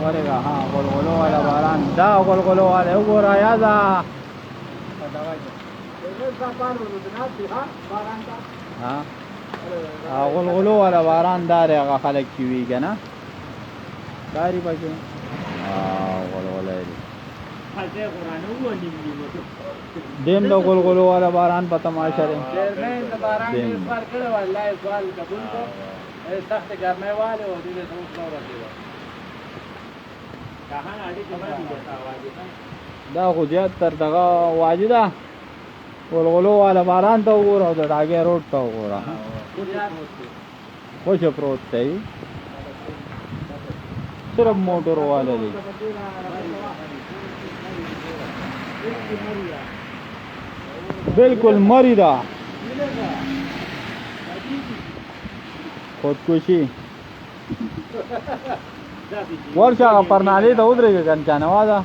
ورګه ها غلغلو والا باران دا غلغلو والا وګوره یا دا ها غلغلو والا باران دار هغه خلک چې وي که نه داري پکې غلغله دي دیم د غلغلو والا باران په تماشا دی چیرمین د باران ډېر سوال کړی و الله یې سوال قبول کړ سخت ګرمۍ والی و دې ته اوس نه ورسېده دا خو زیات تر دغه واجب ده غلغلو والا باران ته وګوره او د ډاګې روډ ته وګوره خوشه پروت دی صرف موټر والا دی بالکل مری ده خودکشي ورشه هغه پرنالې ته ودرېږه که چانواده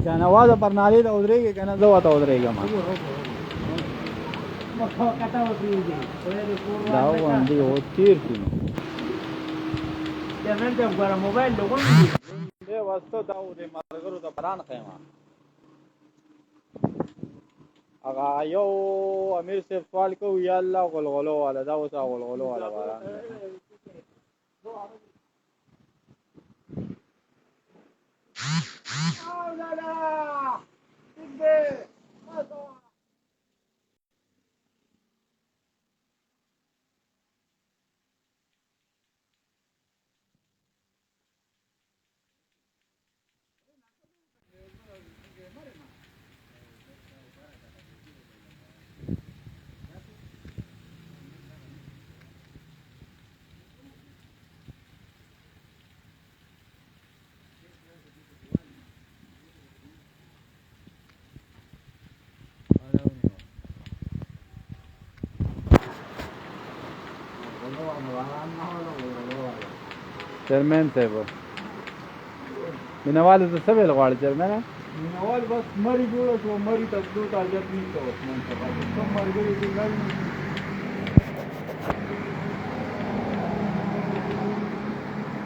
جانواز پرنالې ته ودرېږي که نه زه ورته ودرېږم دا غوندې هو تېر شي نو دې واسطه دا و دې ملګرو ته باران ښیم هغه یو امیر صاحب سوال کوو یا الله غلغلو والا دا اوس غلغلو والا باران چیرمین صاحب مینوال ته څه ویل غواړي چیرمین مینوال بس مری جوړه شو مری ته تلو ته حاجت نشته اوس نن سبا کوم ملګري دي ګڼ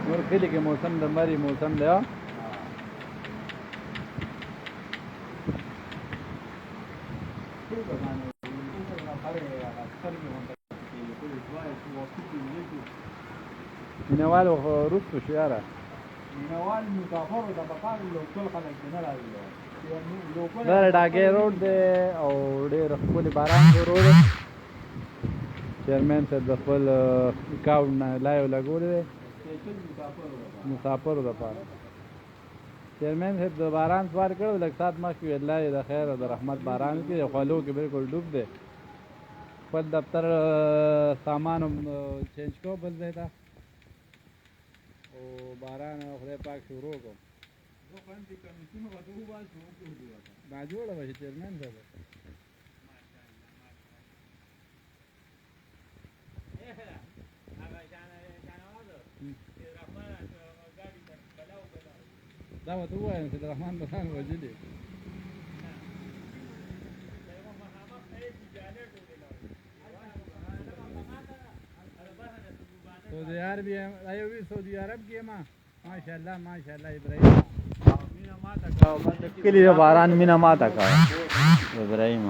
نور کلي کې موسم د مری موسم دی مینوال وروستو شو یاره مینوال مسافرو ته پکار لوکل خلک نه راځي دا ډاګې روډ دی او ډېر ښکلي باران شروع دی چیرمین صاحب د خپل اکاونټ نه لایو لګولی دی مسافرو دپاره چیرمین صاحب د باران سوال کړی لږ ساعت مخکې الله یې د خیر او د رحمت باران کې خولو کې بالکل ډوب دی خپل دفتر سامان هم چینج کو بل ځای ته او باران خدای پاک شروع کړو دا جوړه به شي چیرمین صاحب دا ورته ووایم چې د رحمان به ځان وژلي سعودي عربیه ایوي سعودي عرب کې ما ماشاءالله ماشاءالله ابراهیم مینا ما تا کا کلی د باران مینا ما تا کا ابراهیم